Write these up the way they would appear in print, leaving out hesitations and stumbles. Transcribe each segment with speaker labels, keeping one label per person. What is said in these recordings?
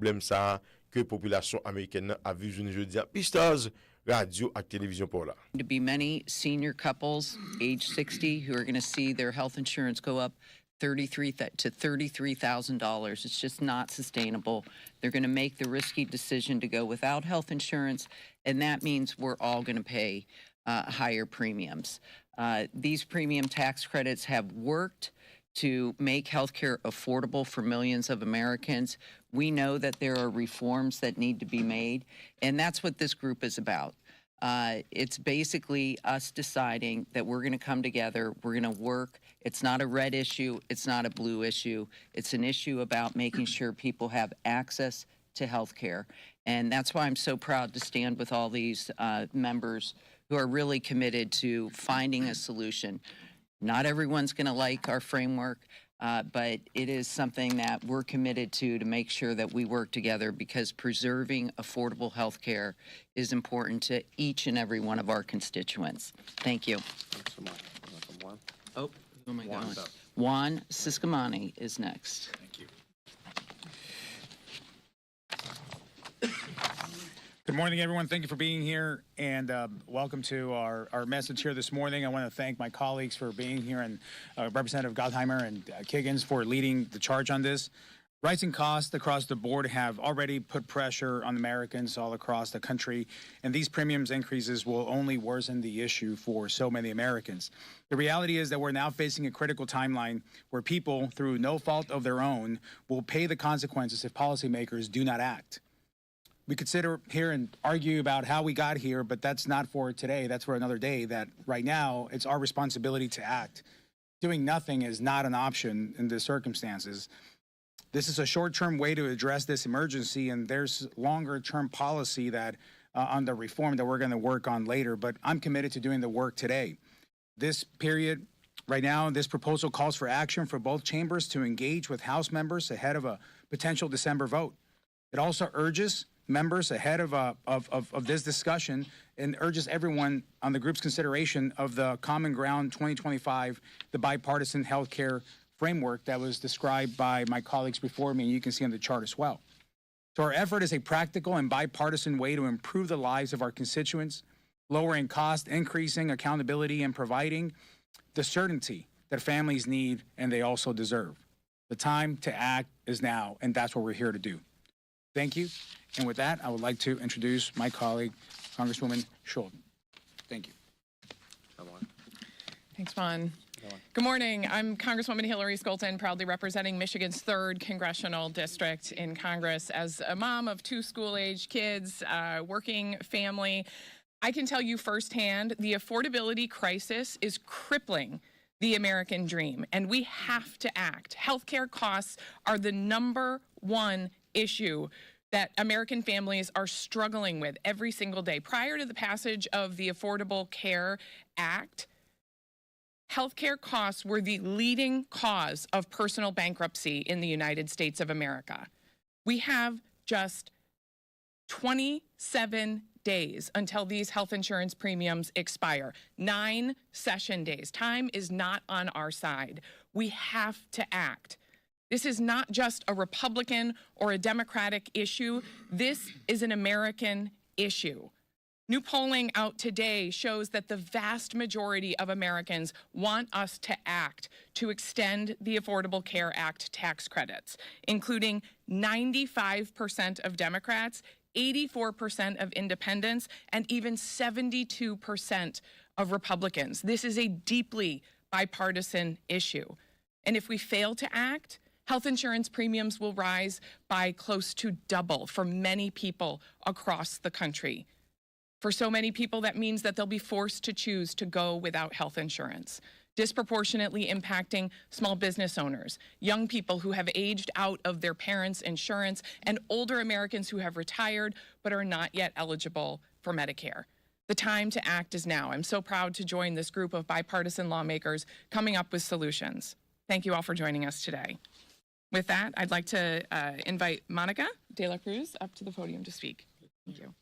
Speaker 1: problème ça que population américaine a vu jeudi à Pstars radio et télévision pour là.
Speaker 2: To be many senior couples age 60 who are going to see their health insurance go up $33,000. It's just not sustainable. They're going to make the risky decision to go without health insurance, and that means we're all going to pay higher premiums. These premium tax credits have worked to make healthcare affordable for millions of Americans. We know that there are reforms that need to be made, and that's what this group is about. It's basically us deciding that we're going to come together, we're going to work. It's not a red issue, it's not a blue issue. It's an issue about making sure people have access to health care. And that's why I'm so proud to stand with all these members who are really committed to finding a solution. Not everyone's going to like our framework, but it is something that we're committed to make sure that we work together, because preserving affordable health care is important to each and every one of our constituents. Thank you.
Speaker 3: Thanks so much. Juan?
Speaker 2: Oh, who am I going? Juan Ciscomani is next.
Speaker 3: Thank you.
Speaker 4: Good morning, everyone. Thank you for being here, and welcome to our message here this morning. I want to thank my colleagues for being here, and Representative Gottheimer and Kiggins for leading the charge on this. Rising costs across the board have already put pressure on Americans all across the country, and these premiums increases will only worsen the issue for so many Americans. The reality is that we're now facing a critical timeline where people, through no fault of their own, will pay the consequences if policymakers do not act. We could sit here and argue about how we got here, but that's not for today. That's for another day. That right now, it's our responsibility to act. Doing nothing is not an option in the circumstances. This is a short-term way to address this emergency, and there's longer-term policy that on the reform that we're going to work on later, but I'm committed to doing the work today. This period, right now, this proposal calls for action for both chambers to engage with House members ahead of a potential December vote. It also urges members ahead of this discussion and urges everyone on the group's consideration of the Common Ground 2025, the bipartisan health care framework that was described by my colleagues before me, and you can see on the chart as well. So our effort is a practical and bipartisan way to improve the lives of our constituents, lowering cost, increasing accountability, and providing the certainty that families need and they also deserve. The time to act is now, and that's what we're here to do. Thank you. And with that, I would like to introduce my colleague, Congresswoman Scholten. Thank you.
Speaker 5: Thanks, Juan. Good morning. I'm Congresswoman Hillary Scholten, proudly representing Michigan's 3rd Congressional District in Congress. As a mom of 2 school-age kids, working family, I can tell you firsthand the affordability crisis is crippling the American dream, and we have to act. Healthcare costs are the #1 issue that American families are struggling with every single day. Prior to the passage of the Affordable Care Act, healthcare costs were the leading cause of personal bankruptcy in the United States of America. We have just 27 days until these health insurance premiums expire. 9 session days. Time is not on our side. We have to act. This is not just a Republican or a Democratic issue. This is an American issue. New polling out today shows that the vast majority of Americans want us to act to extend the Affordable Care Act tax credits, including 95% of Democrats, 84% of independents, and even 72% of Republicans. This is a deeply bipartisan issue. And if we fail to act, health insurance premiums will rise by close to double for many people across the country. For so many people, that means that they'll be forced to choose to go without health insurance, disproportionately impacting small business owners, young people who have aged out of their parents' insurance, and older Americans who have retired but are not yet eligible for Medicare. The time to act is now. I'm so proud to join this group of bipartisan lawmakers coming up with solutions. Thank you all for joining us today. With that, I'd like to invite Monica De La Cruz up to the podium to speak. Thank you.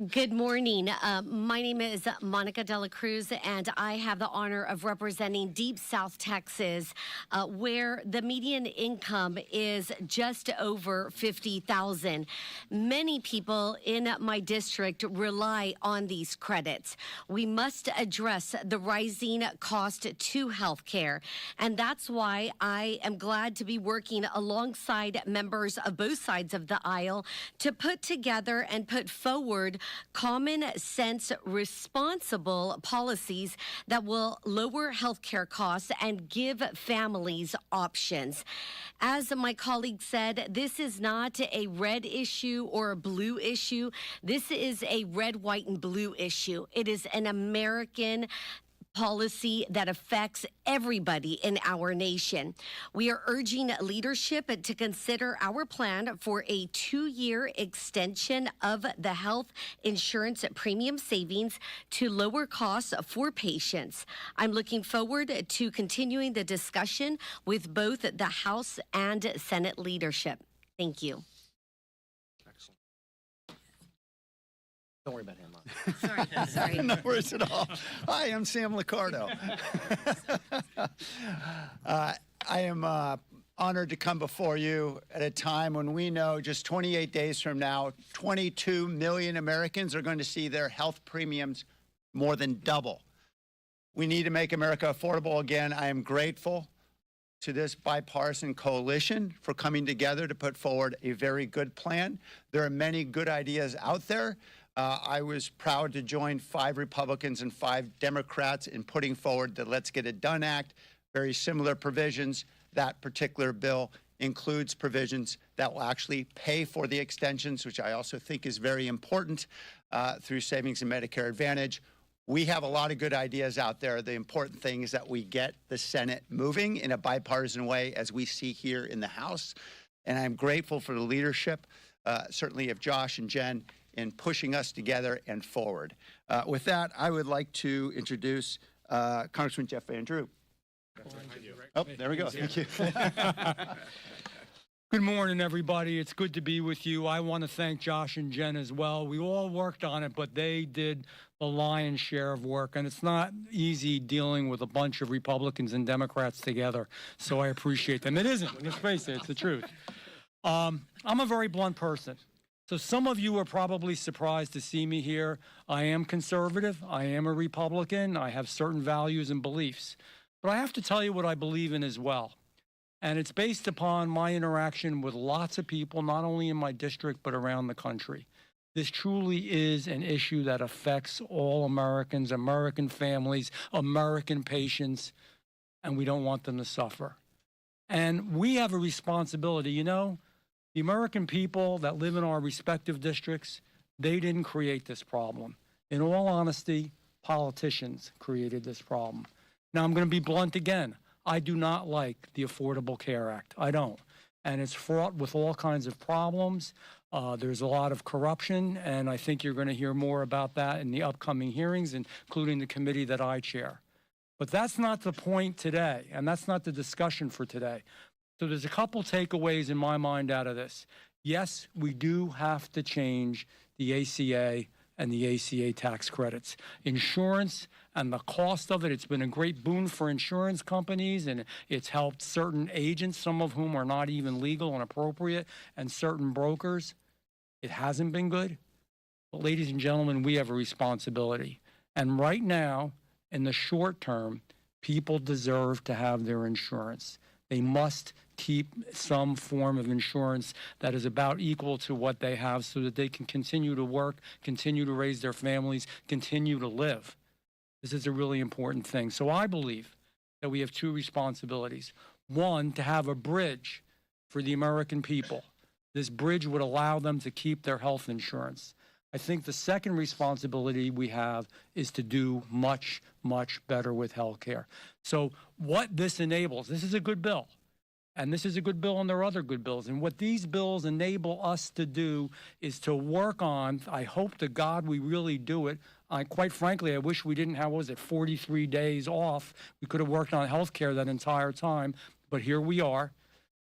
Speaker 6: Good morning. My name is Monica Dela Cruz, and I have the honor of representing Deep South Texas, where the median income is just over $50,000. Many people in my district rely on these credits. We must address the rising cost to healthcare, and that's why I am glad to be working alongside members of both sides of the aisle to put together and put forward common sense, responsible policies that will lower healthcare costs and give families options. As my colleague said, this is not a red issue or a blue issue. This is a red, white, and blue issue. It is an American policy that affects everybody in our nation. We are urging leadership to consider our plan for a 2-year extension of the health insurance premium savings to lower costs for patients. I'm looking forward to continuing the discussion with both the House and Senate leadership. Thank you.
Speaker 3: Excellent. Don't worry about him, Mom.
Speaker 6: Sorry.
Speaker 7: No worries at all. Hi, I'm Sam Liccardo. I am honored to come before you at a time when we know just 28 days from now, 22 million Americans are going to see their health premiums more than double. We need to make America affordable again. I am grateful to this bipartisan coalition for coming together to put forward a very good plan. There are many good ideas out there. I was proud to join 5 Republicans and 5 Democrats in putting forward the Let's Get It Done Act, very similar provisions. That particular bill includes provisions that will actually pay for the extensions, which I also think is very important through savings and Medicare Advantage. We have a lot of good ideas out there. The important thing is that we get the Senate moving in a bipartisan way, as we see here in the House. And I'm grateful for the leadership, certainly of Josh and Jen, in pushing us together and forward. With that, I would like to introduce Congressman Jeff Van Drew. Oh, there we go. Thank you.
Speaker 8: Good morning, everybody. It's good to be with you. I want to thank Josh and Jen as well. We all worked on it, but they did the lion's share of work, and it's not easy dealing with a bunch of Republicans and Democrats together, so I appreciate them. It isn't. Let's face it. It's the truth. I'm a very blunt person. So some of you are probably surprised to see me here. I am conservative. I am a Republican. I have certain values and beliefs. But I have to tell you what I believe in as well. And it's based upon my interaction with lots of people, not only in my district, but around the country. This truly is an issue that affects all Americans, American families, American patients, and we don't want them to suffer. And we have a responsibility, you know. The American people that live in our respective districts, they didn't create this problem. In all honesty, politicians created this problem. Now, I'm going to be blunt again. I do not like the Affordable Care Act. I don't. And it's fraught with all kinds of problems. There's a lot of corruption, and I think you're going to hear more about that in the upcoming hearings, including the committee that I chair. But that's not the point today, and that's not the discussion for today. So there's a couple takeaways in my mind out of this. Yes, we do have to change the ACA and the ACA tax credits. Insurance and the cost of it, it's been a great boon for insurance companies, and it's helped certain agents, some of whom are not even legal and appropriate, and certain brokers. It hasn't been good. But ladies and gentlemen, we have a responsibility. And right now, in the short term, people deserve to have their insurance. They must keep some form of insurance that is about equal to what they have so that they can continue to work, continue to raise their families, continue to live. This is a really important thing. So I believe that we have 2 responsibilities. One, to have a bridge for the American people. This bridge would allow them to keep their health insurance. I think the second responsibility we have is to do much, much better with health care. So what this enables, this is a good bill. And this is a good bill, and there are other good bills. And what these bills enable us to do is to work on, I hope to God we really do it. Quite frankly, I wish we didn't have, 43 days off. We could have worked on health care that entire time, but here we are.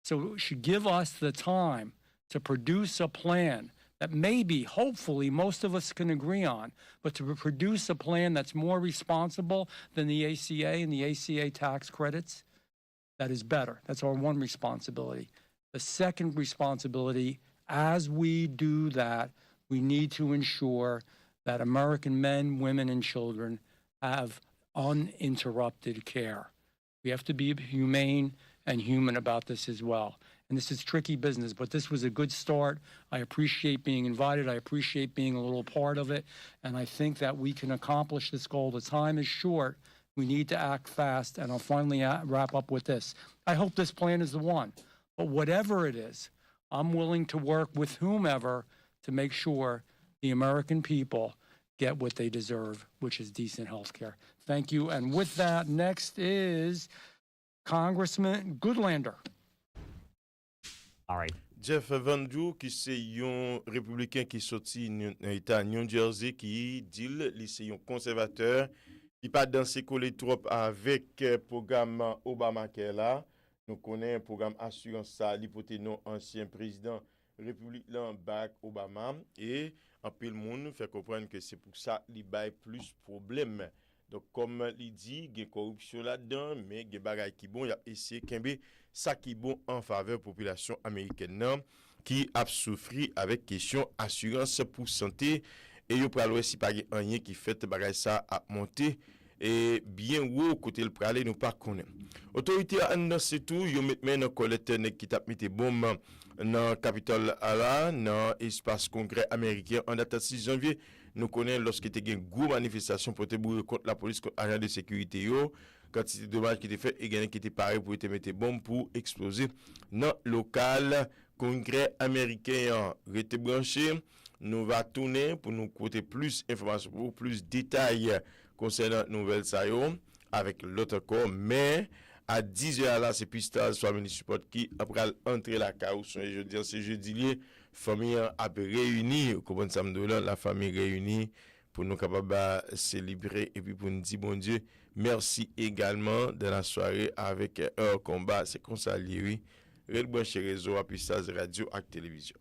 Speaker 8: So it should give us the time to produce a plan that maybe, hopefully, most of us can agree on, but to produce a plan that's more responsible than the ACA and the ACA tax credits, that is better. That's our one responsibility. The second responsibility, as we do that, we need to ensure that American men, women, and children have uninterrupted care. We have to be humane and human about this as well. And this is tricky business, but this was a good start. I appreciate being invited. I appreciate being a little part of it. And I think that we can accomplish this goal. The time is short. We need to act fast. And I'll finally wrap up with this. I hope this plan is the one. But whatever it is, I'm willing to work with whomever to make sure the American people get what they deserve, which is decent health care. Thank you. And with that, next is Congressman Goodlander.
Speaker 9: All right.
Speaker 1: Jeff Van Drew, qui c'est un républicain qui sorti dans l'État New Jersey, qui dit qu'il c'est un conservateur, qui pas danser collé trop avec programme Obamacare là. Nous connaissons un programme assurance ça, l'hypothèse non ancien président républicain Barack Obama, et en peu le monde fait comprendre que c'est pour ça qu'il y a plus de problèmes. Donc, comme il dit, il y a corruption là-dedans, mais il y a des bagages qui bon, il a essayé de ça qui bon en faveur de la population américaine qui a souffert avec question assurance pour santé. Et il y a aussi pas rien qui fait bagage ça à monter. Et bien haut côté le pralé nous pas connaît. Autorité annoncé tout, yo met maintenant collecteur qui t'a mis bombe dans Capitole là, dans espace congrès américain en date 6 janvier. Nous connaissons lorsque il y a une grosse manifestation pour te bourrer contre la police, contre l'agent de sécurité, quand c'était dommage qui était fait, et il qui était paré pour te mettre bombe pour exploser dans le local congrès américain. Restez branchés, nous va tourner pour nous côté plus d'informations, pour plus de détails concernant nouvelles ça avec l'autre corps, mais à 10h là, c'est Pstars Family Support qui après entrer la caou. Je veux dire, c'est jeudi lié. Famille a réuni, comment ça me donne la famille réunie pour nous capables de célébrer et puis pour nous dire bon Dieu merci également de la soirée avec un combat c'est comme ça lié oui. Red branché réseau à Pstars radio et télévision.